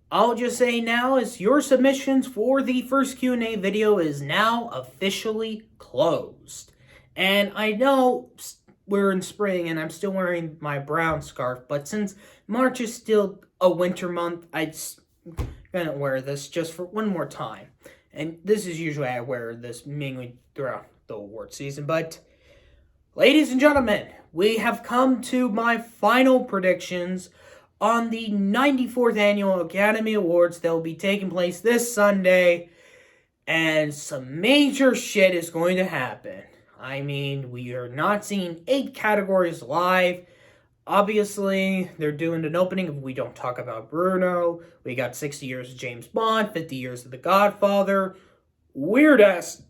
I'll just say now is your submissions for the first Q&A video is now officially closed. And I know we're in spring and I'm still wearing my brown scarf, but since March is still a winter month, I'm gonna wear this just for one more time. And this is usually I wear this mainly throughout the award season, but ladies and gentlemen, we have come to my final predictions on the 94th Annual Academy Awards that will be taking place this Sunday, and some major shit is going to happen. I mean, we are not seeing 8 categories live. Obviously, they're doing an opening if we don't talk about Bruno. We got 60 years of James Bond, 50 years of The Godfather. Weird-ass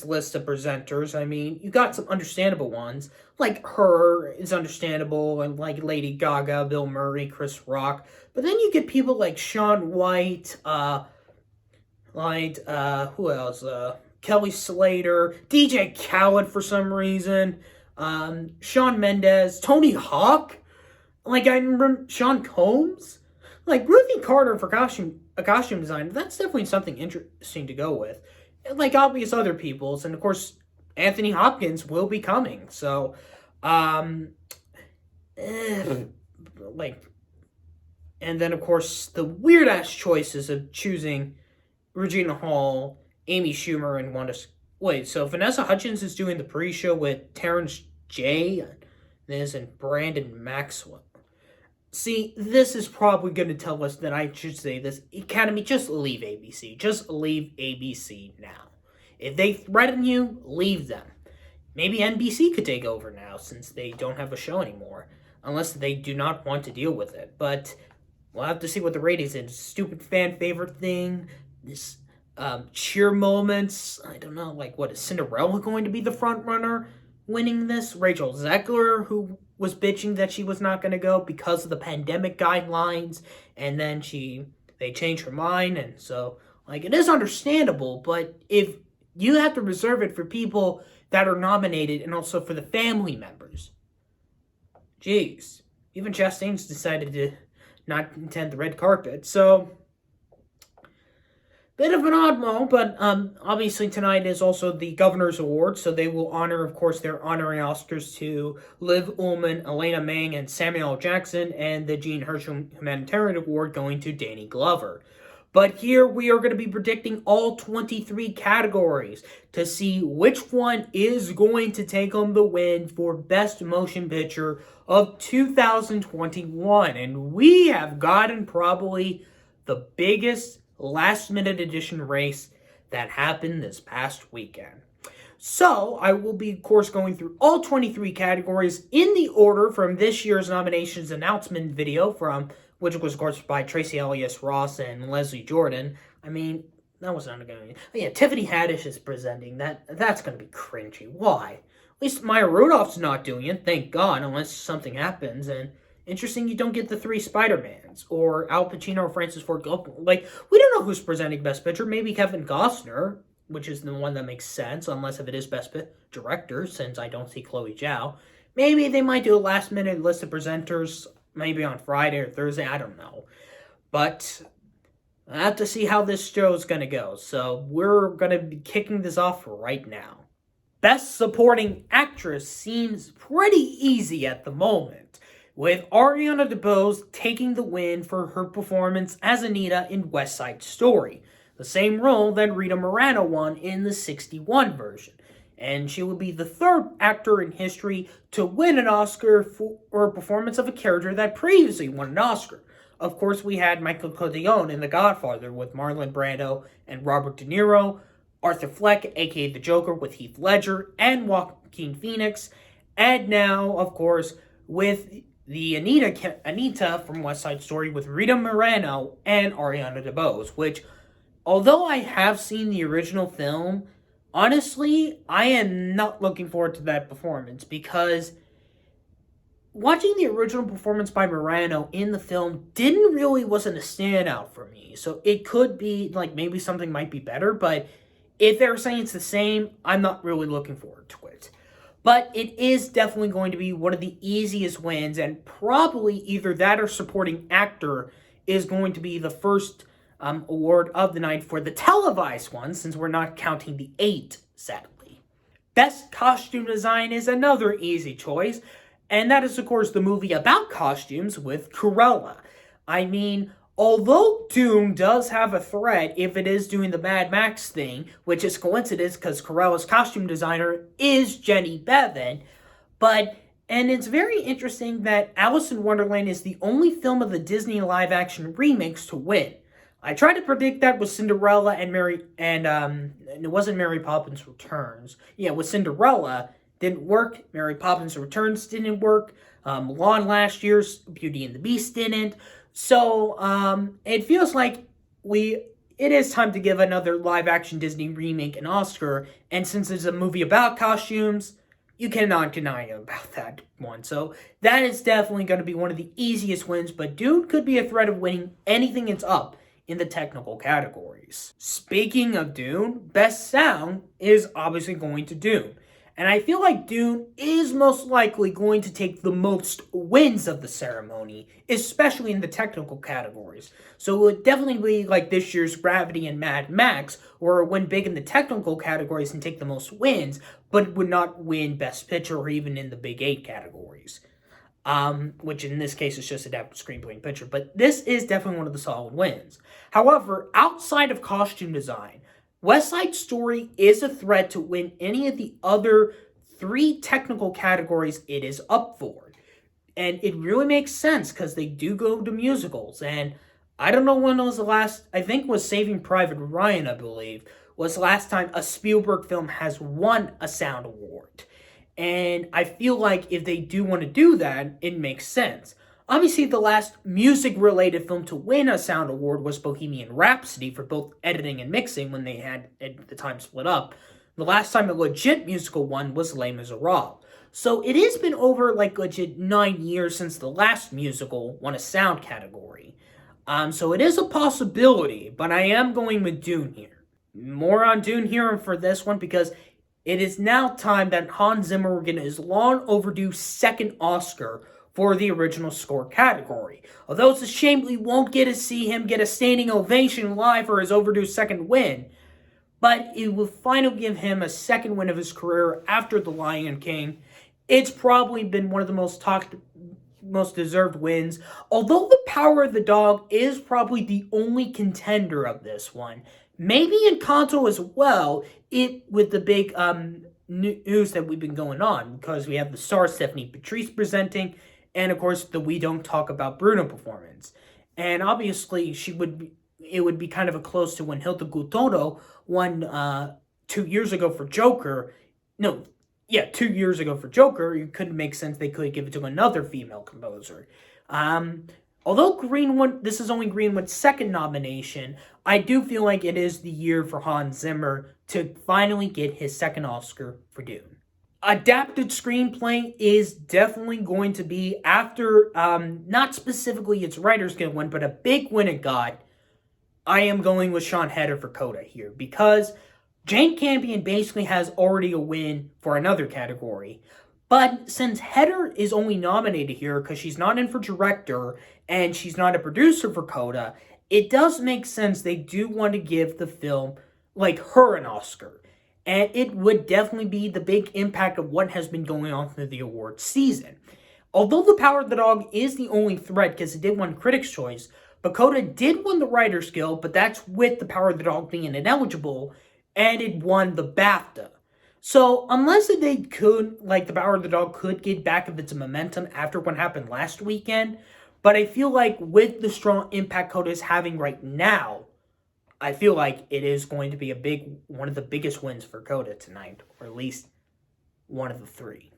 list of presenters. I mean, you got some understandable ones. Like Her is understandable, and like Lady Gaga, Bill Murray, Chris Rock. But then you get people like Shaun White, who else? Kelly Slater, DJ Khaled for some reason, Shawn Mendes, Tony Hawk, like I remember Sean Combs, like Ruthie Carter for a costume design. That's definitely something interesting to go with. Like obvious other people's, and of course Anthony Hopkins will be coming. So, and then of course the weird ass choices of choosing Regina Hall, Amy Schumer, and Wanda. Wait, so Vanessa Hudgens is doing the pre-show with Terrence J. and Brandon Maxwell. See, this is probably going to tell us that I should say this. Academy, just leave ABC. Just leave ABC now. If they threaten you, leave them. Maybe NBC could take over now since they don't have a show anymore. Unless they do not want to deal with it. But we'll have to see what the ratings is. Stupid fan favorite thing. This cheer moments. I don't know, like what is Cinderella going to be the front runner winning this? Rachel Zegler, who was bitching that she was not going to go because of the pandemic guidelines, and then they changed her mind, and so like it is understandable, but if you have to reserve it for people that are nominated and also for the family members, jeez, even Chastain's decided to not attend the red carpet, so bit of an oddball, but obviously tonight is also the Governor's Award, so they will honor, of course, their honorary Oscars to Liv Ullmann, Elena Mang, and Samuel L. Jackson, and the Gene Herschel Humanitarian Award going to Danny Glover. But here we are going to be predicting all 23 categories to see which one is going to take home the win for Best Motion Picture of 2021. And we have gotten probably the biggest last-minute edition race that happened this past weekend. So, I will be, of course, going through all 23 categories in the order from this year's nominations announcement video, which was, of course, by Tracy Ellis Ross and Leslie Jordan. I mean, that was not going to be... Yeah, Tiffany Haddish is presenting. That's going to be cringy. Why? At least Maya Rudolph's not doing it, thank God, unless something happens, and interesting you don't get the 3 Spider-Mans, or Al Pacino or Francis Ford Coppola. Like, we don't know who's presenting Best Picture. Maybe Kevin Costner, which is the one that makes sense, unless if it is Best Director, since I don't see Chloe Zhao. Maybe they might do a last-minute list of presenters, maybe on Friday or Thursday, I don't know. But I have to see how this show is going to go, so we're going to be kicking this off right now. Best Supporting Actress seems pretty easy at the moment, with Ariana DeBose taking the win for her performance as Anita in West Side Story, the same role that Rita Moreno won in the 1961 version. And she will be the 3rd actor in history to win an Oscar for a performance of a character that previously won an Oscar. Of course, we had Michael Corleone in The Godfather with Marlon Brando and Robert De Niro, Arthur Fleck, aka The Joker, with Heath Ledger and Joaquin Phoenix, and now, of course, with the Anita from West Side Story with Rita Moreno and Ariana DeBose, which, although I have seen the original film, honestly, I am not looking forward to that performance because watching the original performance by Moreno in the film wasn't a standout for me. So it could be, like, maybe something might be better, but if they're saying it's the same, I'm not really looking forward to it. But it is definitely going to be one of the easiest wins, and probably either that or supporting actor is going to be the first award of the night for the televised one, since we're not counting the 8, sadly. Best Costume Design is another easy choice, and that is, of course, the movie about costumes with Cruella. I mean, although Dune does have a thread if it is doing the Mad Max thing, which is coincidence because Corella's costume designer is Jenny Bevan, and it's very interesting that Alice in Wonderland is the only film of the Disney live-action remakes to win. I tried to predict that with Cinderella and it wasn't Mary Poppins Returns. Yeah, with Cinderella, didn't work. Mary Poppins Returns didn't work. Mulan last year's Beauty and the Beast didn't. So, it feels like it is time to give another live-action Disney remake an Oscar, and since it's a movie about costumes, you cannot deny about that one. So, that is definitely going to be one of the easiest wins, but Dune could be a threat of winning anything it's up in the technical categories. Speaking of Dune, Best Sound is obviously going to Dune. And I feel like Dune is most likely going to take the most wins of the ceremony, especially in the technical categories. So it would definitely be like this year's Gravity and Mad Max, where it went big in the technical categories and take the most wins, but would not win Best Picture or even in the Big 8 categories. Which in this case is just adapted screenplay and picture. But this is definitely one of the solid wins. However, outside of costume design, West Side Story is a threat to win any of the other 3 technical categories it is up for. And it really makes sense because they do go to musicals. And I don't know when was the last, I think it was Saving Private Ryan, I believe, was the last time a Spielberg film has won a sound award. And I feel like if they do want to do that, it makes sense. Obviously, the last music-related film to win a sound award was Bohemian Rhapsody for both editing and mixing when they had, at the time, split up. The last time a legit musical won was Les Miserables. So it has been over, legit 9 years since the last musical won a sound category. So it is a possibility, but I am going with Dune here. More on Dune here for this one because it is now time that Hans Zimmer will get his long overdue second Oscar for the original score category. Although it's a shame we won't get to see him get a standing ovation live for his overdue second win, but it will finally give him a second win of his career after The Lion King. It's probably been one of the most deserved wins. Although The Power of the Dog is probably the only contender of this one, maybe Encanto as well, with the big news that we've been going on, because we have the star Stephanie Patrice presenting, and of course the We Don't Talk About Bruno performance. And obviously it would be kind of a close to when Hilda Gutoro won 2 years ago for Joker. 2 years ago for Joker. It could make sense they could give it to another female composer. Although this is only Greenwood's second nomination, I do feel like it is the year for Hans Zimmer to finally get his second Oscar for Dune. Adapted screenplay is definitely going to be, after not specifically its Writers Guild win, but a big win it got. I am going with Sean Heder for CODA here, because Jane Campion basically has already a win for another category. But since Heder is only nominated here because she's not in for director and she's not a producer for CODA, it does make sense they do want to give the film, her an Oscar. And it would definitely be the big impact of what has been going on through the awards season. Although The Power of the Dog is the only threat because it did win Critics' Choice, but CODA did win the Writers' Guild, but that's with The Power of the Dog being ineligible, and it won the BAFTA. So, unless they could, The Power of the Dog could get back of its momentum after what happened last weekend, but I feel like with the strong impact CODA is having right now, I feel like it is going to be one of the biggest wins for CODA tonight, or at least one of the 3.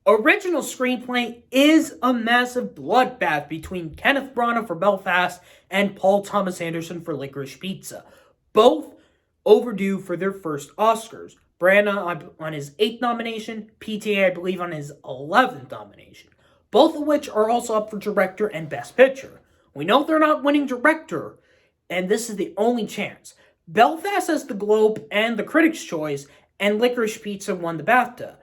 Original screenplay is a massive bloodbath between Kenneth Branagh for Belfast and Paul Thomas Anderson for Licorice Pizza, both overdue for their first Oscars. Branagh on his 8th nomination, PTA I believe on his 11th nomination, both of which are also up for Director and Best Picture. We know they're not winning Director, and this is the only chance. Belfast has the Globe and the Critics' Choice, and Licorice Pizza won the BAFTA,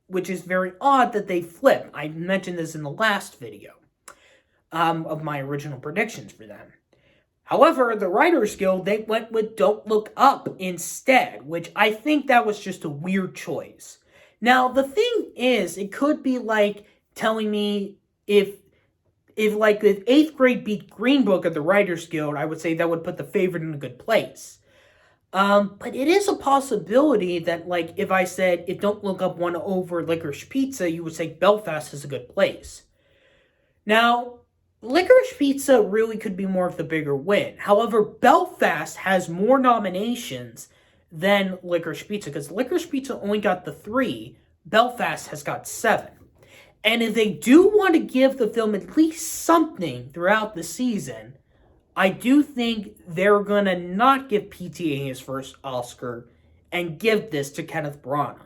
which is very odd that they flip. I mentioned this in the last video of my original predictions for them. However, the Writers Guild, they went with Don't Look Up instead, which I think that was just a weird choice. Now, the thing is, it could be like telling me if like the 8th grade beat Green Book of the Writers Guild, I would say that would put The Favorite in a good place. But it is a possibility that, like, if I said if Don't Look Up won over Licorice Pizza, you would say Belfast is a good place. Now, Licorice Pizza really could be more of the bigger win. However, Belfast has more nominations than Licorice Pizza, because Licorice Pizza only got the 3, Belfast has got 7. And if they do want to give the film at least something throughout the season, I do think they're going to not give PTA his first Oscar and give this to Kenneth Branagh.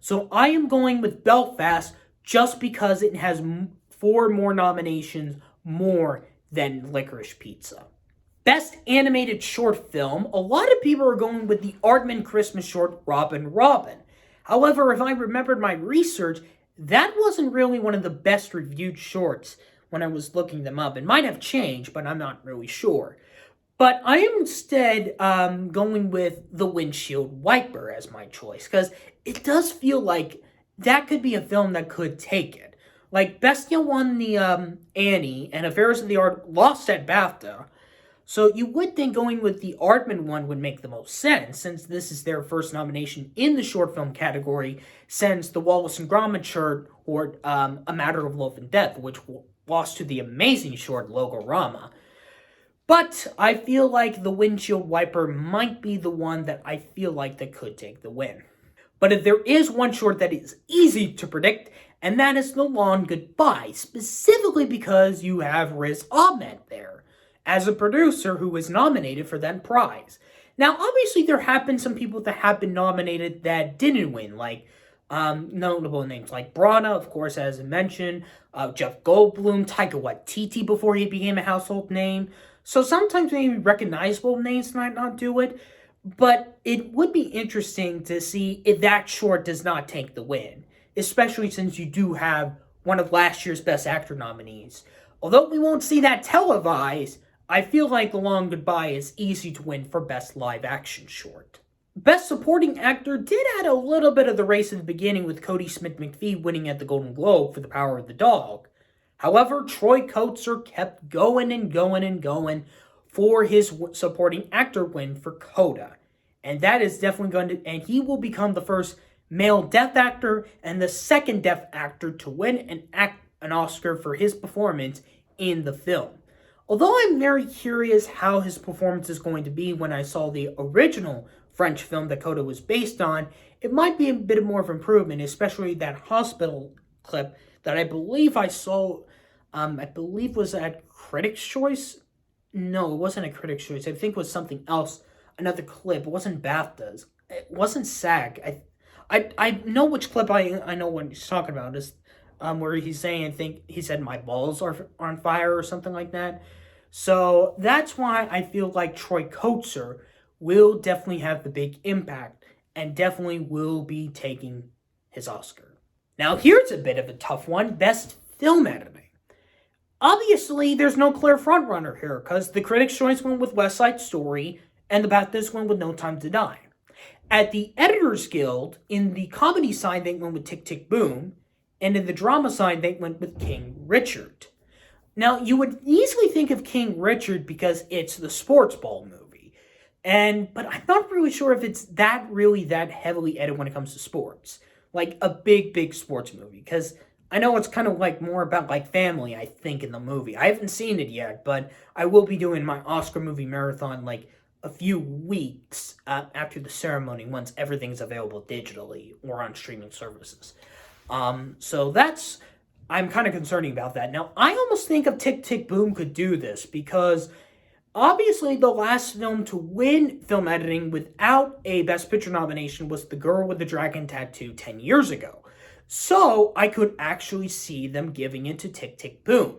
So I am going with Belfast just because it has 4 more nominations more than Licorice Pizza. Best Animated Short Film, a lot of people are going with the Aardman Christmas short Robin Robin. However, if I remembered my research, that wasn't really one of the best reviewed shorts when I was looking them up. It might have changed, but I'm not really sure. But I am instead going with The Windshield Wiper as my choice, because it does feel like that could be a film that could take it. Like, Bestia won the Annie, and Affairs of the Art lost at BAFTA. So you would think going with the Aardman one would make the most sense, since this is their first nomination in the short film category since the Wallace and Gromit short, or A Matter of Love and Death, which lost to the amazing short Logorama. But I feel like The Windshield Wiper might be the one that I feel like that could take the win. But if there is one short that is easy to predict, and that is The Long Goodbye, specifically because you have Riz Ahmed there as a producer who was nominated for that prize. Now, obviously, there have been some people that have been nominated that didn't win, like notable names like Branagh, of course, as I mentioned, Jeff Goldblum, Taika Waititi before he became a household name. So sometimes maybe recognizable names might not do it, but it would be interesting to see if that short does not take the win, especially since you do have one of last year's Best Actor nominees. Although we won't see that televised, I feel like The Long Goodbye is easy to win for Best Live Action Short. Best Supporting Actor did add a little bit of the race at the beginning, with Cody Smith-McPhee winning at the Golden Globe for The Power of the Dog. However, Troy Kotsur kept going and going and going for his Supporting Actor win for CODA. And that is definitely going to, and he will become the first male deaf actor and the second deaf actor to win an Oscar for his performance in the film. Although I'm very curious how his performance is going to be when I saw the original French film that CODA was based on, it might be a bit more of improvement, especially that hospital clip that I believe I saw, I believe was at Critics' Choice. No, it wasn't a Critics' Choice. I think it was something else, another clip. It wasn't BAFTAs. It wasn't SAG. I know which clip I know what he's talking about. Is where he's saying, I think he said, my balls are on fire or something like that. So that's why I feel like Troy Kotsur will definitely have the big impact and definitely will be taking his Oscar. Now here's a bit of a tough one, Best Film Editing. Obviously, there's no clear frontrunner here, because the Critics' Choice went with West Side Story, and the BAFTAs went with No Time to Die. At the Editors Guild, in the comedy side, they went with Tick, Tick, Boom, and in the drama side, they went with King Richard. Now, you would easily think of King Richard because it's the sports ball movie, but I'm not really sure if it's that heavily edited when it comes to sports, like a big sports movie, because I know it's kind of like more about like family, I think, in the movie. I haven't seen it yet, but I will be doing my Oscar movie marathon like a few weeks after the ceremony, once everything's available digitally or on streaming services. So I'm kind of concerned about that. Now, I almost think of Tick, Tick, Boom could do this, because obviously the last film to win film editing without a Best Picture nomination was The Girl with the Dragon Tattoo 10 years ago. So I could actually see them giving it to Tick, Tick, Boom.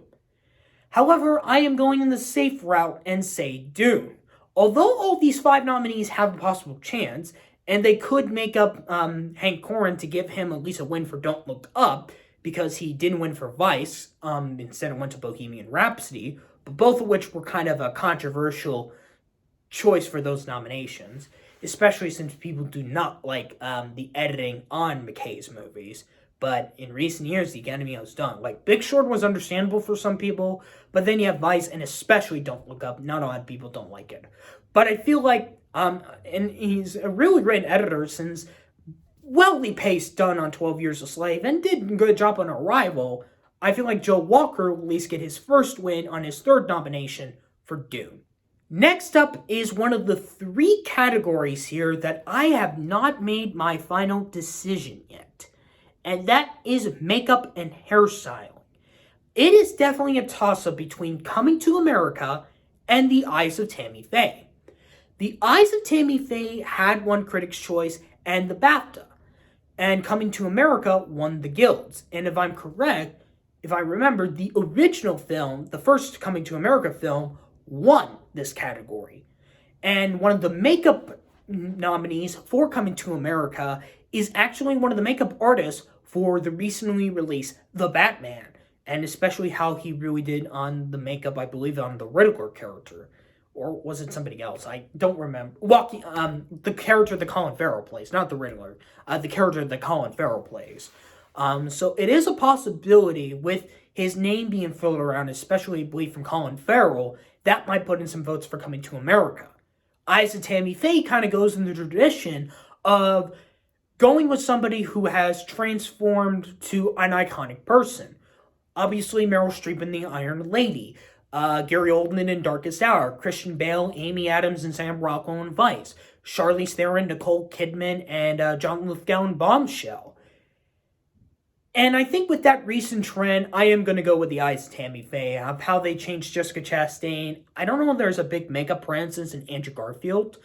However, I am going in the safe route and say Dune. Although all these 5 nominees have a possible chance, and they could make up Hank Corrin to give him at least a win for Don't Look Up, because he didn't win for Vice, instead it went to Bohemian Rhapsody, but both of which were kind of a controversial choice for those nominations, especially since people do not like the editing on McKay's movies. But in recent years, the Academy has done. Like, Big Short was understandable for some people, but then you have Vice, and especially Don't Look Up. Not a lot of people don't like it. But I feel like, and he's a really great editor since Welly Pace done on 12 Years a Slave and did a good job on Arrival. I feel like Joe Walker will at least get his first win on his third nomination for Dune. Next up is one of the 3 categories here that I have not made my final decision yet, and that is makeup and hairstyling. It is definitely a toss-up between Coming to America and The Eyes of Tammy Faye. The Eyes of Tammy Faye had won Critics' Choice and the BAFTA, and Coming to America won the Guilds. And if I'm correct, if I remember, the original film, the first Coming to America film, won this category. And one of the makeup nominees for Coming to America is actually one of the makeup artists for the recently released The Batman, and especially how he really did on the makeup, I believe, on the Riddler character. Or was it somebody else? I don't remember. The character that Colin Farrell plays, not the Riddler. The character that Colin Farrell plays. So it is a possibility with his name being floated around, especially, I believe, from Colin Farrell, that might put in some votes for Coming to America. Eyes of Tammy Faye kind of goes in the tradition of going with somebody who has transformed to an iconic person. Obviously, Meryl Streep in The Iron Lady, Gary Oldman in Darkest Hour, Christian Bale, Amy Adams, and Sam Rockwell in Vice, Charlize Theron, Nicole Kidman, and John Lithgow in Bombshell. And I think with that recent trend, I am going to go with The Eyes of Tammy Faye. Of how they changed Jessica Chastain. I don't know if there's a big makeup presence in Andrew Garfield,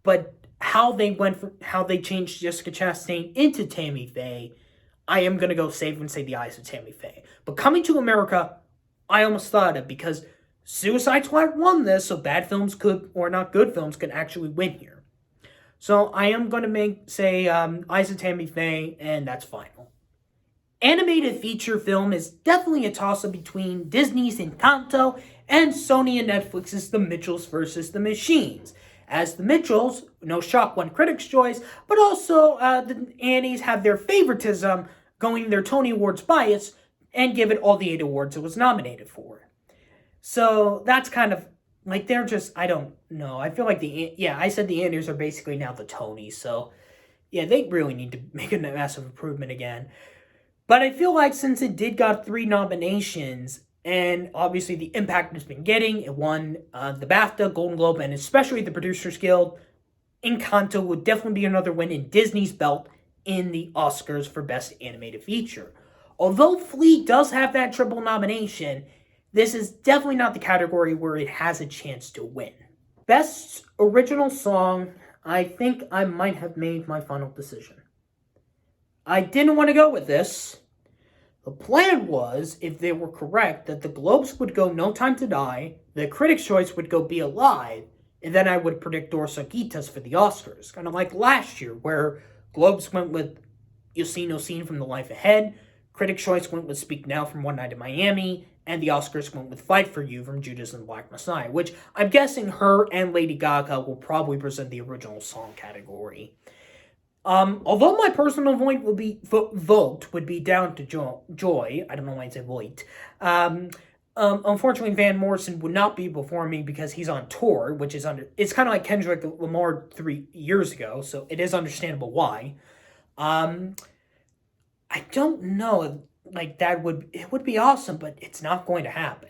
but how they changed Jessica Chastain into Tammy Faye, I am going to go safe and say The Eyes of Tammy Faye. But Coming to America, I almost thought of, because Suicide Squad won this, so bad films could, or not good films, could actually win here. So I am going to say Eyes of Tammy Faye, and that's final. Animated feature film is definitely a toss-up between Disney's Encanto and Sony and Netflix's The Mitchells vs. the Machines. As The Mitchells, no shock, won Critics' Choice, but also the Annies have their favoritism going their Tony Awards bias and give it all the 8 awards it was nominated for. So that's kind of, like, they're just, I don't know. I feel like I said the Annies are basically now the Tonys, so yeah, they really need to make a massive improvement again. But I feel like since it did got 3 nominations, and obviously the impact it's been getting, it won the BAFTA, Golden Globe, and especially the Producers Guild, Encanto would definitely be another win in Disney's belt in the Oscars for Best Animated Feature. Although Flea does have that triple nomination, this is definitely not the category where it has a chance to win. Best Original Song, I think I might have made my final decision. I didn't want to go with this. The plan was, if they were correct, that the Globes would go No Time to Die, the Critics' Choice would go Be Alive, and then I would predict Dos Oruguitas for the Oscars. Kind of like last year, where Globes went with You'll See No Scene from The Life Ahead, Critics' Choice went with Speak Now from One Night in Miami, and the Oscars went with Fight for You from Judas and the Black Messiah, which I'm guessing her and Lady Gaga will probably present the Original Song category. Although my personal vote would be down to Joy. I don't know why I said vote. Unfortunately, Van Morrison would not be before me because he's on tour, which is it's kind of like Kendrick Lamar 3 years ago, so it is understandable why. I don't know, like it would be awesome, but it's not going to happen.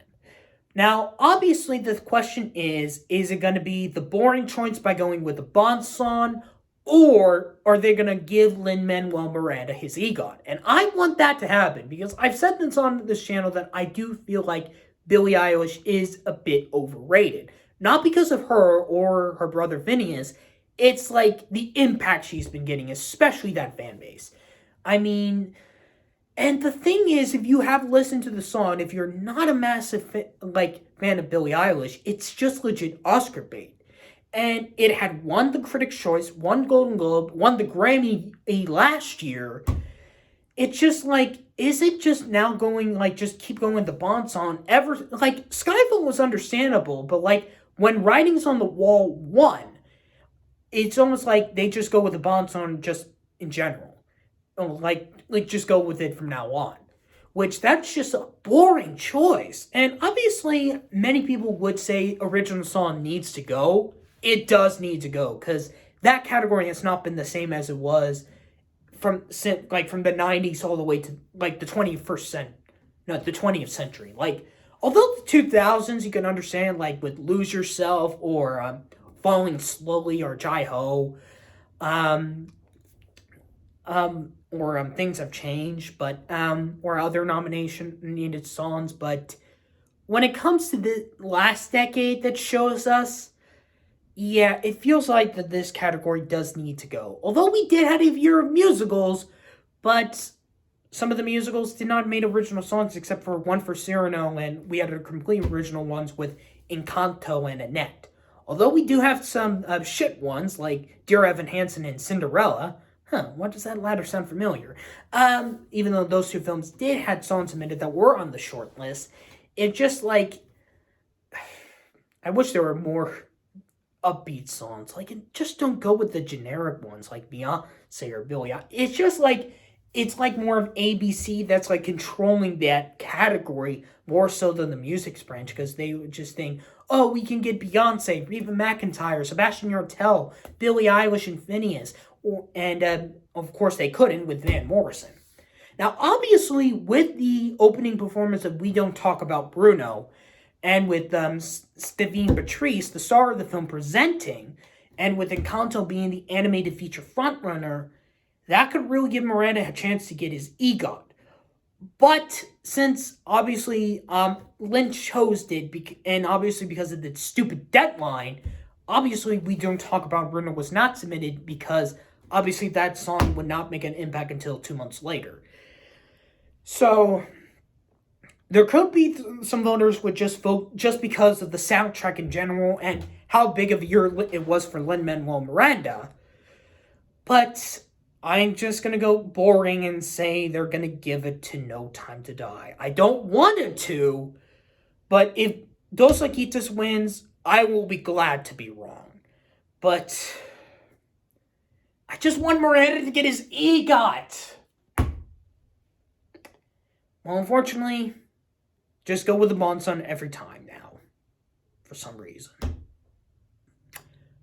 Now, obviously, the question is it going to be the boring choice by going with the Bon song, or are they going to give Lin-Manuel Miranda his EGOT? And I want that to happen, because I've said this on this channel that I do feel like Billie Eilish is a bit overrated. Not because of her or her brother Phineas, it's like the impact she's been getting, especially that fan base. I mean, and the thing is, if you have listened to the song, if you're not a massive fan of Billie Eilish, it's just legit Oscar bait. And it had won the Critics' Choice, won Golden Globe, won the Grammy last year. It's just like, is it just now going, like, just keep going with the Bond song? Like, Skyfall was understandable, but, like, when Writings on the Wall won, it's almost like they just go with the Bond song just in general. Like just go with it from now on. Which, that's just a boring choice. And obviously, many people would say original song needs to go. It does need to go, because that category has not been the same as it was from the 90s all the way to, like, the 20th century. Like, although the 2000s you can understand, like, with Lose Yourself or Falling Slowly or Jai Ho, or Things Have Changed, but or other nomination needed songs, but when it comes to the last decade that shows us, yeah, it feels like that this category does need to go. Although we did have a year of musicals, but some of the musicals did not make original songs except for one for Cyrano, and we had a complete original ones with Encanto and Annette. Although we do have some shit ones like Dear Evan Hansen and Cinderella. Why does that latter sound familiar? Even though those two films did have songs submitted that were on the short list, it just, like, I wish there were more upbeat songs. Like, just don't go with the generic ones like Beyonce or Billie. It's just like, it's like more of ABC that's, like, controlling that category more so than the music branch, because they would just think, oh, we can get Beyonce, Reba McEntire, Sebastian Yardell, Billie Eilish, and Phineas. And, of course, they couldn't with Van Morrison. Now, obviously, with the opening performance of We Don't Talk About Bruno, and with Stéphane Patrice, the star of the film, presenting, and with Encanto being the animated feature frontrunner, that could really give Miranda a chance to get his EGOT. But since, obviously, Lynch chose it, and obviously because of the stupid deadline, obviously We Don't Talk About Bruno was not submitted, because obviously that song would not make an impact until 2 months later. So there could be some voters would just vote just because of the soundtrack in general and how big of a year it was for Lin-Manuel Miranda. But I'm just going to go boring and say they're going to give it to No Time to Die. I don't want it to, but if Dos Equilibrios wins, I will be glad to be wrong. But I just want Miranda to get his EGOT. Well, unfortunately, just go with the Bond song every time now, for some reason.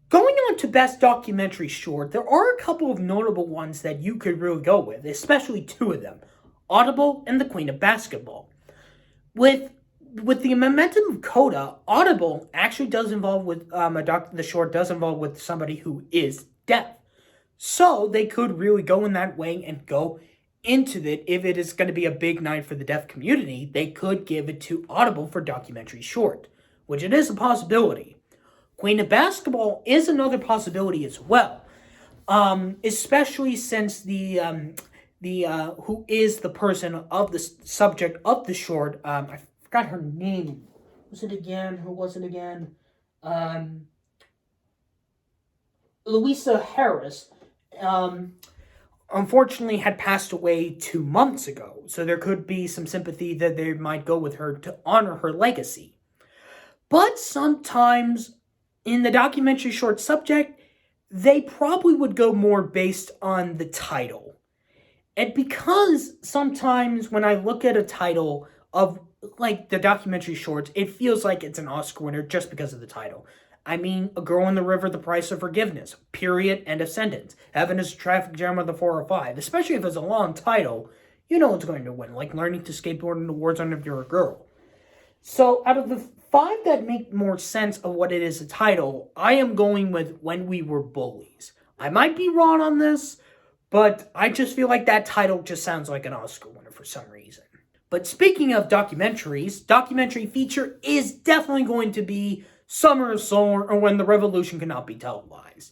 Going on to Best Documentary Short, there are a couple of notable ones that you could really go with, especially two of them, Audible and The Queen of Basketball. With the momentum of CODA, Audible actually does involve with, the short does involve with somebody who is deaf. So they could really go in that way and go into it. If it is going to be a big night for the deaf community, they could give it to Audible for Documentary Short, which it is a possibility. Queen of Basketball is another possibility as well, especially since the who is the person of the subject of the short. I forgot her name. Was it again? Who was it again? Louisa Harris. Unfortunately had passed away 2 months ago, so there could be some sympathy that they might go with her to honor her legacy. But sometimes in the documentary short subject, they probably would go more based on the title. And because sometimes when I look at a title of, like, the documentary shorts, it feels like it's an Oscar winner just because of the title. I mean, A Girl in the River, The Price of Forgiveness, period, end of sentence. Heaven is a Traffic Jam of the 405. Especially if it's a long title, you know it's going to win, like Learning to Skateboard in the War Zone if you're a girl. So out of the 5 that make more sense of what it is a title, I am going with When We Were Bullies. I might be wrong on this, but I just feel like that title just sounds like an Oscar winner for some reason. But speaking of documentaries, documentary feature is definitely going to be Summer of Soul or When the Revolution Cannot Be Televised.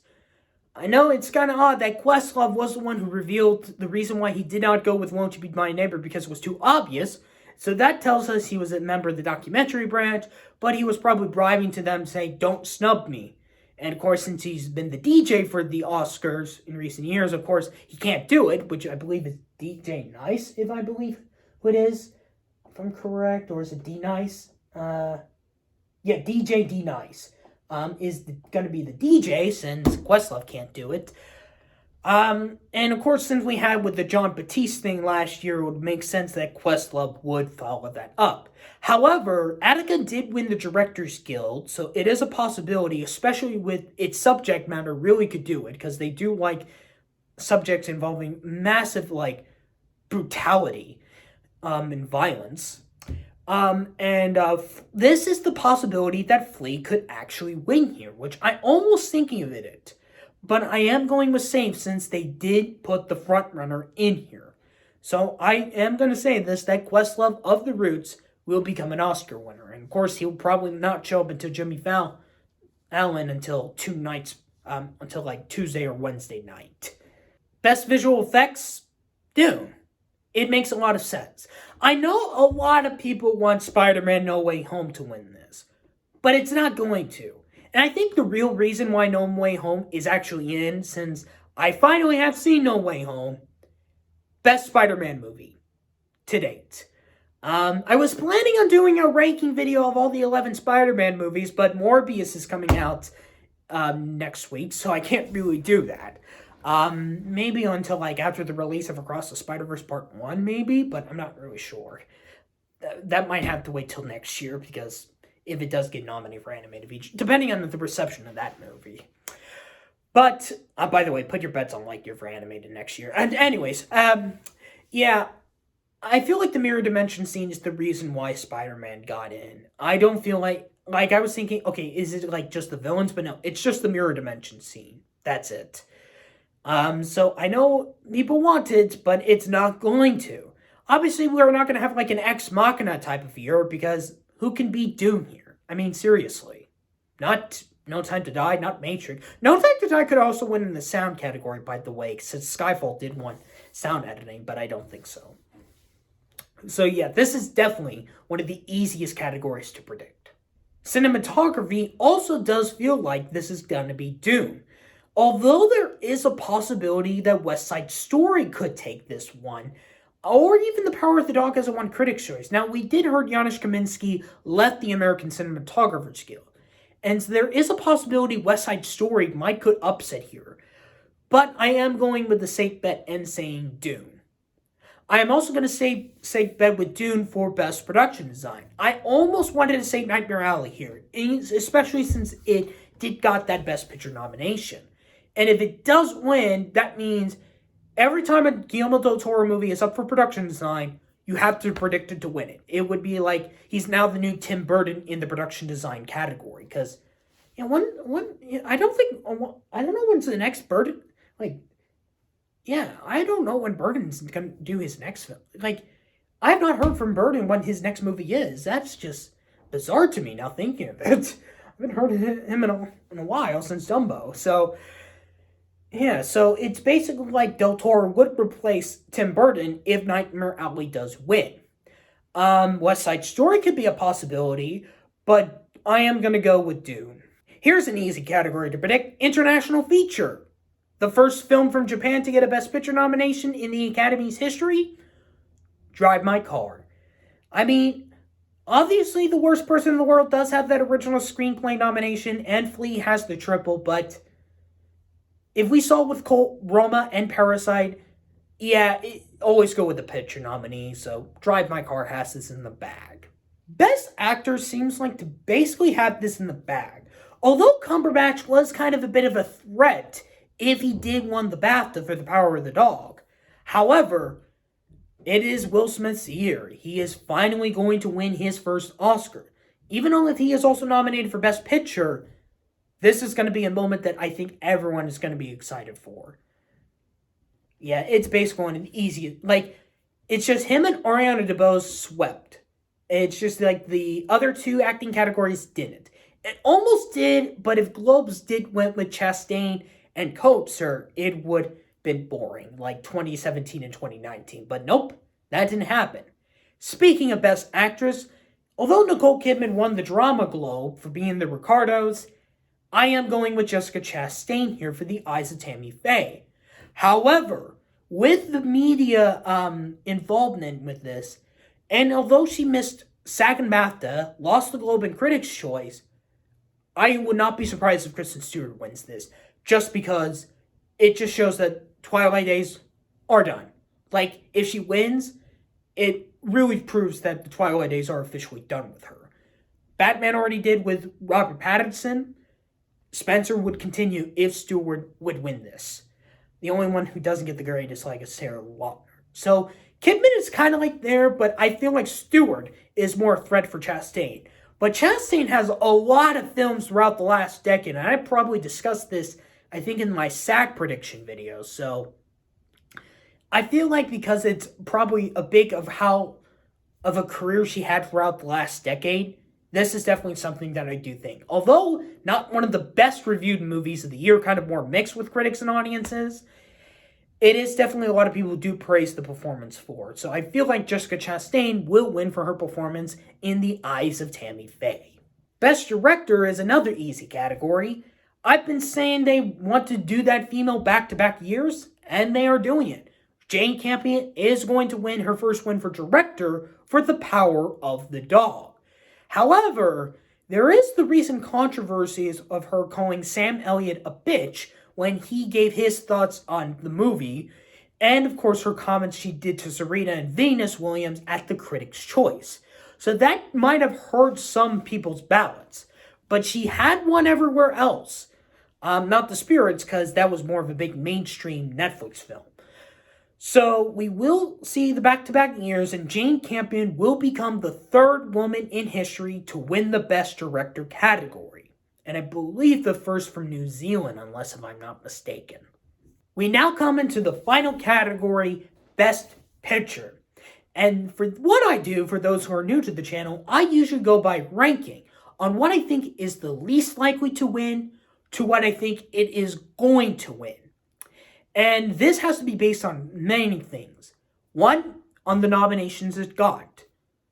I know it's kind of odd that Questlove was the one who revealed the reason why he did not go with Won't You Be My Neighbor, because it was too obvious. So that tells us he was a member of the documentary branch, but he was probably bribing to them saying, don't snub me. And of course, since he's been the DJ for the Oscars in recent years, of course, he can't do it, which I believe is DJ Nice, if I believe who it is, if I'm correct, or is it D Nice? DJ D Nice is going to be the DJ since Questlove can't do it. And of course, since we had with the John Batiste thing last year, it would make sense that Questlove would follow that up. However, Attica did win the Directors Guild, so it is a possibility, especially with its subject matter, really could do it, because they do like subjects involving massive, like, brutality and violence. This is the possibility that Flea could actually win here, which I almost thinking of it. But I am going with safe since they did put the front runner in here. So I am going to say this, that Questlove of the Roots will become an Oscar winner. And of course, he'll probably not show up until Jimmy Fallon until until like Tuesday or Wednesday night. Best visual effects, Dune. It makes a lot of sense. I know a lot of people want Spider-Man No Way Home to win this, but it's not going to. And I think the real reason why No Way Home is actually in, since I finally have seen No Way Home, best Spider-Man movie to date. I was planning on doing a ranking video of all the 11 Spider-Man movies, but Morbius is coming out next week, so I can't really do that. Maybe until like after the release of Across the Spider-Verse Part 1, maybe, but I'm not really sure. That might have to wait till next year, because if it does get nominated for animated feature, depending on the reception of that movie. But, by the way, put your bets on Lightyear for animated next year. And anyways, yeah, I feel like the mirror dimension scene is the reason why Spider-Man got in. I don't feel like I was thinking, okay, is it like just the villains? But no, it's just the mirror dimension scene. That's it. So I know people want it, but it's not going to. Obviously, we're not going to have like an Ex Machina type of year, because who can beat Dune here? I mean, seriously. Not No Time to Die, not Matrix. No Time to Die could also win in the sound category, by the way, since Skyfall did win sound editing, but I don't think so. So yeah, this is definitely one of the easiest categories to predict. Cinematography also does feel like this is going to be Dune. Although there is a possibility that West Side Story could take this one, or even The Power of the Dog as a one Critics' Choice. Now, we did hear Janusz Kaminski left the American Cinematographers Guild, and so there is a possibility West Side Story might could upset here. But I am going with the safe bet and saying Dune. I am also going to say safe bet with Dune for Best Production Design. I almost wanted to say Nightmare Alley here, especially since it did got that Best Picture nomination. And if it does win, that means every time a Guillermo del Toro movie is up for production design, you have to predict it to win it. It would be like he's now the new Tim Burton in the production design category. Because, I don't know when's the next Burton. I don't know when Burton's going to do his next film. I have not heard from Burton when his next movie is. That's just bizarre to me now thinking of it. I haven't heard of him in a while, since Dumbo. So, yeah, so it's basically like Del Toro would replace Tim Burton if Nightmare Alley does win. West Side Story could be a possibility, but I am going to go with Dune. Here's an easy category to predict. International Feature. The first film from Japan to get a Best Picture nomination in the Academy's history? Drive My Car. I mean, obviously the Worst Person in the World does have that original screenplay nomination, and Flea has the triple, but if we saw with Cole, Roma, and Parasite, always go with the picture nominee, so Drive My Car has this in the bag. Best Actor seems like to basically have this in the bag. Although Cumberbatch was kind of a bit of a threat if he did win the BAFTA for The Power of the Dog. However, it is Will Smith's year. He is finally going to win his first Oscar. Even though if he is also nominated for Best Picture, this is going to be a moment that I think everyone is going to be excited for. Yeah, it's basically one of the easiest. It's just him and Ariana DeBose swept. It's just like the other two acting categories didn't. It almost did, but if Globes went with Chastain and Coates, it would have been boring, like 2017 and 2019. But nope, that didn't happen. Speaking of Best Actress, although Nicole Kidman won the Drama Globe for being the Ricardos, I am going with Jessica Chastain here for The Eyes of Tammy Faye. However, with the media involvement with this, And although she missed SAG and BAFTA, lost the Globe and Critics' Choice, I would not be surprised if Kristen Stewart wins this, just because it just shows that Twilight days are done. Like, if she wins, it really proves that the Twilight days are officially done with her. Batman already did with Robert Pattinson. Spencer would continue if Stewart would win this. The only one who doesn't get the grade is like a Sarah Lautner. So Kidman is kind of like there, but I feel like Stewart is more a threat for Chastain. But Chastain has a lot of films throughout the last decade, and I probably discussed this, I think, in my SAG prediction video. So I feel like because it's probably a big of how of a career she had throughout the last decade, this is definitely something that I do think. Although not one of the best reviewed movies of the year, kind of more mixed with critics and audiences, it is definitely a lot of people who do praise the performance for it. So I feel like Jessica Chastain will win for her performance in the eyes of Tammy Faye. Best Director is another easy category. I've been saying they want to do that female back-to-back years, and they are doing it. Jane Campion is going to win her first win for director for The Power of the Dog. However, there is the recent controversies of her calling Sam Elliott a bitch when he gave his thoughts on the movie, and of course her comments she did to Serena and Venus Williams at the Critics' Choice. So that might have hurt some people's ballots, but she had one everywhere else. Not The Spirits, because that was more of a big mainstream Netflix film. So we will see the back-to-back years, and Jane Campion will become the third woman in history to win the Best Director category. And I believe the first from New Zealand, unless if I'm not mistaken. We now come into the final category, Best Picture. And for what I do, for those who are new to the channel, I usually go by ranking on what I think is the least likely to win to what I think it is going to win. And this has to be based on many things. 1, on the nominations it got.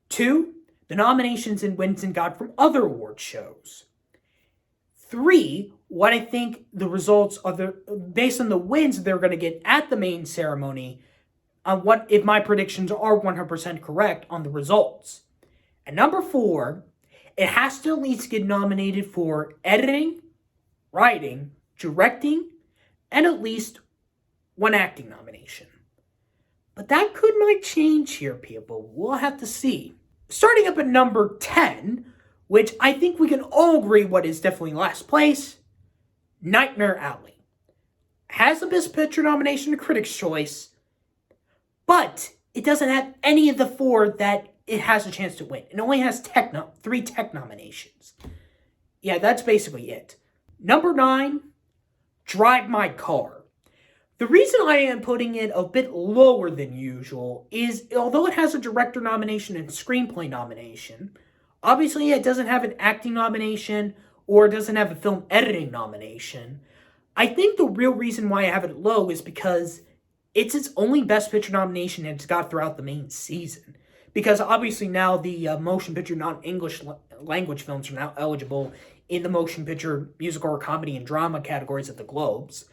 2, the nominations and wins it got from other award shows. 3, what I think the results of based on the wins they're going to get at the main ceremony, on what if my predictions are 100% correct on the results. And number 4, it has to at least get nominated for editing, writing, directing, and at least one acting nomination. But that might change here, people. We'll have to see. Starting up at number 10, which I think we can all agree what is definitely last place, Nightmare Alley. Has a Best Picture nomination to Critics' Choice, but it doesn't have any of the 4 that it has a chance to win. It only has 3 tech nominations. Yeah, that's basically it. Number 9, Drive My Car. The reason I am putting it a bit lower than usual is, although it has a director nomination and screenplay nomination, obviously it doesn't have an acting nomination or it doesn't have a film editing nomination. I think the real reason why I have it low is because it's its only Best Picture nomination it's got throughout the main season. Because obviously now the motion picture non-English language films are now eligible in the motion picture, musical, or comedy and drama categories at the Globes.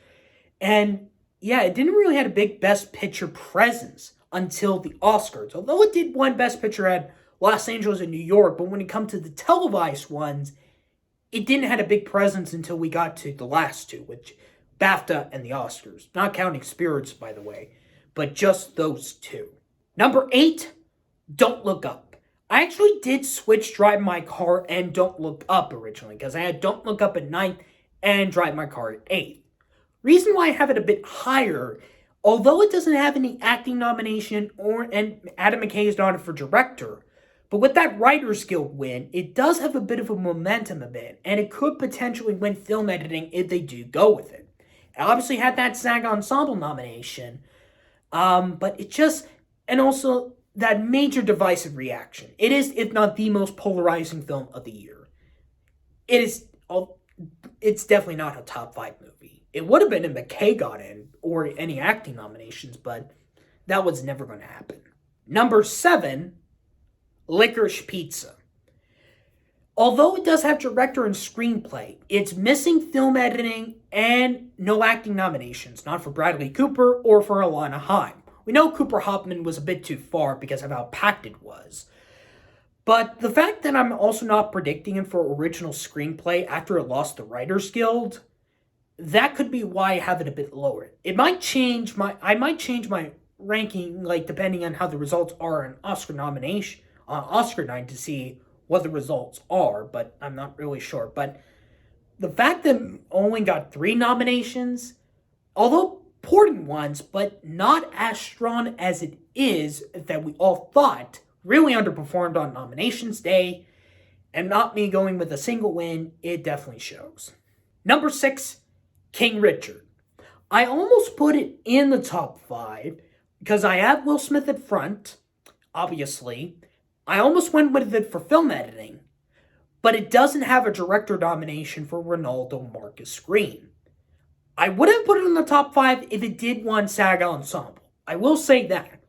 And yeah, it didn't really have a big Best Picture presence until the Oscars. Although it did win Best Picture at Los Angeles and New York, but when it comes to the televised ones, it didn't have a big presence until we got to the last 2, which BAFTA and the Oscars. Not counting Spirits, by the way, but just those 2. Number 8, Don't Look Up. I actually did switch Drive My Car and Don't Look Up originally, because I had Don't Look Up at 9th and Drive My Car at 8th. Reason why I have it a bit higher, although it doesn't have any acting nomination and Adam McKay is nominated for director, but with that Writers Guild win, it does have a bit of a momentum and it could potentially win film editing if they do go with it. It obviously had that SAG Ensemble nomination, but it just, and also that major divisive reaction. It is, if not the most polarizing film of the year. It's definitely not a top 5 movie. It would have been if McKay got in, or any acting nominations, but that was never going to happen. Number 7, Licorice Pizza. Although it does have director and screenplay, it's missing film editing and no acting nominations, not for Bradley Cooper or for Alana Haim. We know Cooper Hoffman was a bit too far because of how packed it was. But the fact that I'm also not predicting him for original screenplay after it lost the Writers Guild, that could be why I have it a bit lower. I might change my ranking, like, depending on how the results are on Oscar night to see what the results are, but I'm not really sure. But the fact that only got 3 nominations, although important ones, but not as strong as it is that we all thought, really underperformed on nominations day, and not me going with a single win, it definitely shows. Number 6, King Richard. I almost put it in the top 5 because I have Will Smith at front, obviously. I almost went with it for film editing, but it doesn't have a director nomination for Ronaldo Marcus Green. I would have put it in the top 5 if it did win SAG Ensemble. I will say that.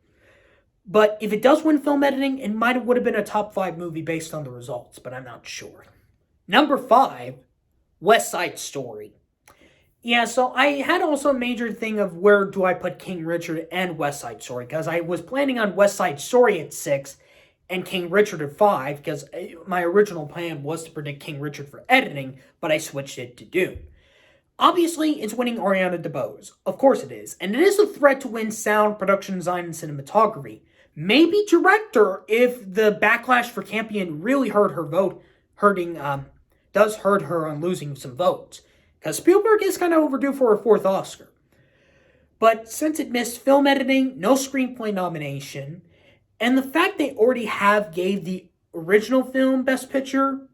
But if it does win film editing, it would have been a top 5 movie based on the results, but I'm not sure. Number 5, West Side Story. Yeah, so I had also a major thing of where do I put King Richard and West Side Story, because I was planning on West Side Story at 6 and King Richard at 5, because my original plan was to predict King Richard for editing, but I switched it to Dune. Obviously, it's winning Ariana DeBose. Of course it is. And it is a threat to win sound, production design, and cinematography. Maybe director if the backlash for Campion really hurt her does hurt her on losing some votes. Because Spielberg is kind of overdue for her 4th Oscar. But since it missed film editing, no screenplay nomination, and the fact they already gave the original film Best Picture,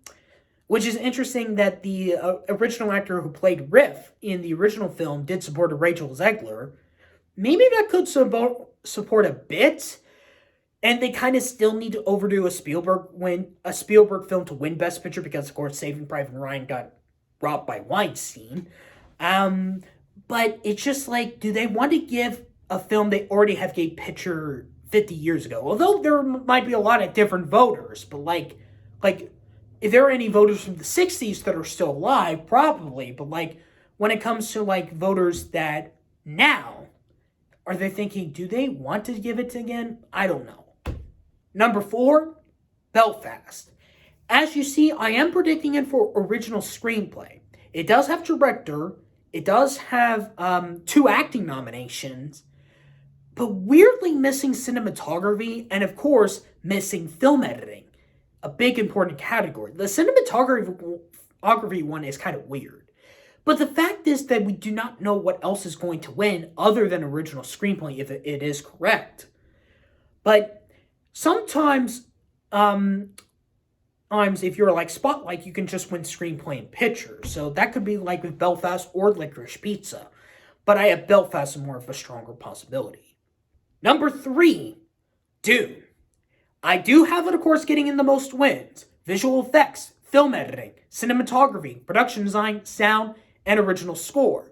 which is interesting that the original actor who played Riff in the original film did support Rachel Zegler, maybe that could support a bit. And they kind of still need to overdo a Spielberg film to win Best Picture because, of course, Saving Private Ryan got robbed by Weinstein. But it's just like, do they want to give a film they already have gave picture 50 years ago? Although there might be a lot of different voters, but like if there are any voters from the 60s that are still alive, probably. But like when it comes to like voters that now, are they thinking, do they want to give it again? I don't know. Number 4, Belfast. As you see, I am predicting it for original screenplay. It does have director. It does have 2 acting nominations. But weirdly missing cinematography and, of course, missing film editing. A big important category. The cinematography one is kind of weird. But the fact is that we do not know what else is going to win other than original screenplay if it is correct. But sometimes, if you're like Spotlight, you can just win screenplay and picture. So that could be like with Belfast or Licorice Pizza. But I have Belfast as more of a stronger possibility. Number 3, Dune. I do have it, of course, getting in the most wins. Visual effects, film editing, cinematography, production design, sound, and original score.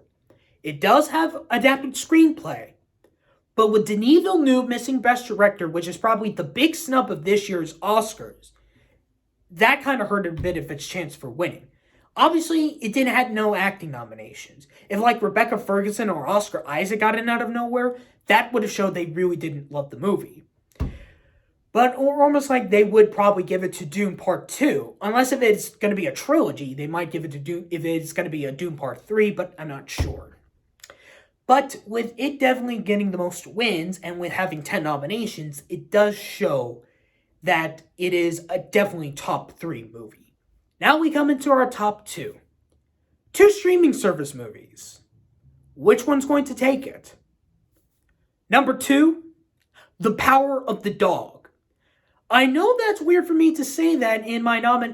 It does have adapted screenplay. But with Denis Villeneuve missing Best Director, which is probably the big snub of this year's Oscars, that kind of hurt a bit of its chance for winning. Obviously, it didn't have no acting nominations. If like Rebecca Ferguson or Oscar Isaac got in out of nowhere, that would have showed they really didn't love the movie. But or almost like they would probably give it to Dune Part 2. Unless if it's going to be a trilogy, they might give it to Dune if it's going to be a Dune Part 3, but I'm not sure. But with it definitely getting the most wins and with having 10 nominations, it does show that it is a definitely top 3 movie. Now we come into our top 2. 2 streaming service movies. Which one's going to take it? Number 2, The Power of the Dog. I know that's weird for me to say that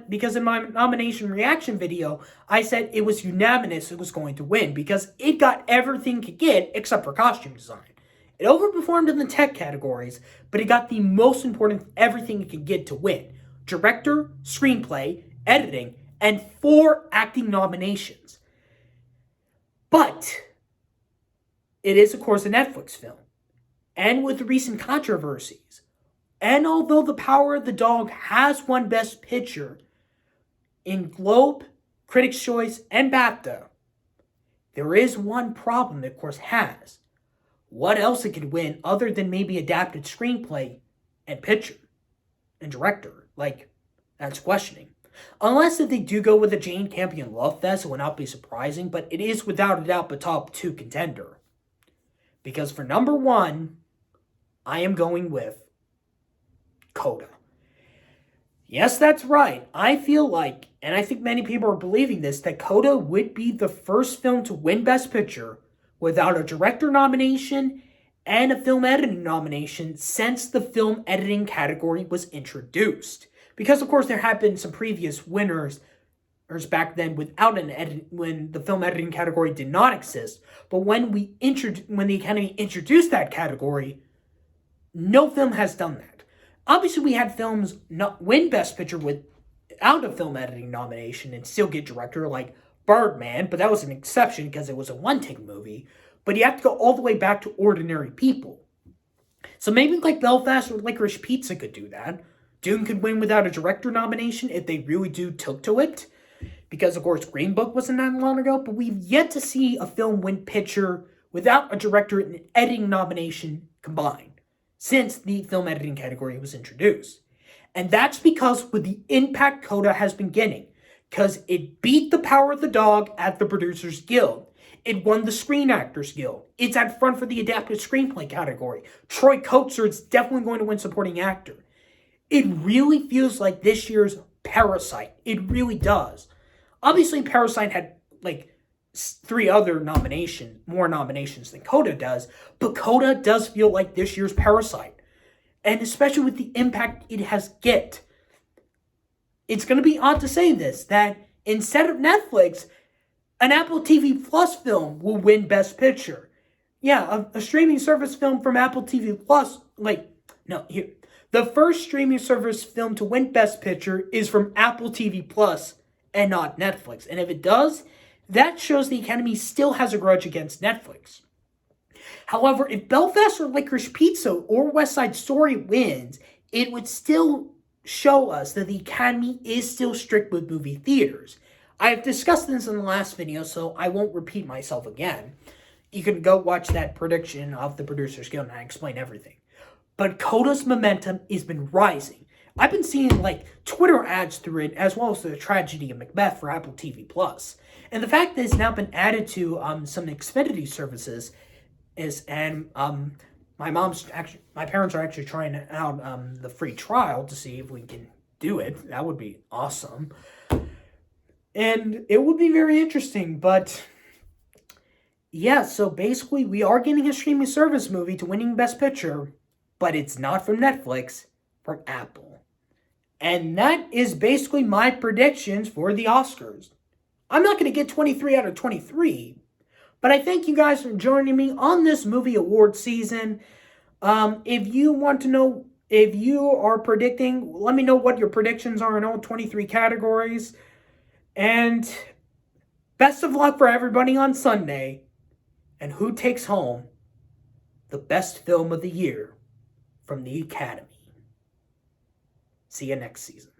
because in my nomination reaction video, I said it was unanimous it was going to win because it got everything it could get except for costume design. It overperformed in the tech categories, but it got the most important everything it could get to win. Director, screenplay, editing, and 4 acting nominations. But it is, of course, a Netflix film. And with the recent controversies, and although The Power of the Dog has won Best Picture in Globe, Critics' Choice, and BAFTA, there is one problem it, of course, has. what else it could win other than maybe adapted screenplay and picture and director. Like, that's questioning. Unless if they do go with a Jane Campion Love Fest, it would not be surprising, but it is without a doubt the top 2 contender. Because for number 1, I am going with CODA. Yes, that's right. I feel like, and I think many people are believing this, that CODA would be the first film to win Best Picture without a director nomination and a film editing nomination since the film editing category was introduced. Because, of course, there have been some previous winners back then without an edit, when the film editing category did not exist. But when the Academy introduced that category, no film has done that. Obviously, we had films not win Best Picture without a film editing nomination and still get director, like Birdman, but that was an exception because it was a one-take movie. But you have to go all the way back to Ordinary People. So maybe like Belfast or Licorice Pizza could do that. Dune could win without a director nomination if they really took to it. Because, of course, Green Book wasn't that long ago. But we've yet to see a film win picture without a director and editing nomination combined since the film editing category was introduced. And that's because with the impact CODA has been getting. Because it beat The Power of the Dog at the Producers Guild. It won the Screen Actors Guild. It's at front for the Adapted Screenplay category. Troy Kotsur is definitely going to win Supporting Actor. It really feels like this year's Parasite. It really does. Obviously, Parasite had like 3 other more nominations than CODA does, but CODA does feel like this year's Parasite. And especially with the impact it has get. It's going to be odd to say this, that instead of Netflix, an Apple TV Plus film will win Best Picture. Yeah, a streaming service film from Apple TV Plus, the first streaming service film to win Best Picture is from Apple TV Plus and not Netflix. And if it does, that shows the Academy still has a grudge against Netflix. However, if Belfast or Licorice Pizza or West Side Story wins, it would still show us that the Academy is still strict with movie theaters. I have discussed this in the last video, so I won't repeat myself again. You can go watch that prediction of the Producers Guild and I explain everything. But CODA's momentum has been rising. I've been seeing Twitter ads through it, as well as the Tragedy of Macbeth for Apple TV Plus. And the fact that it's now been added to some Xfinity services my parents are actually trying out the free trial to see if we can do it. That would be awesome. And it would be very interesting, but yeah, so basically we are getting a streaming service movie to winning Best Picture, but it's not from Netflix, from Apple. And that is basically my predictions for the Oscars. I'm not going to get 23 out of 23, but I thank you guys for joining me on this movie award season. If you want to know if you are predicting, let me know what your predictions are in all 23 categories. And best of luck for everybody on Sunday. And who takes home the best film of the year from the Academy. See you next season.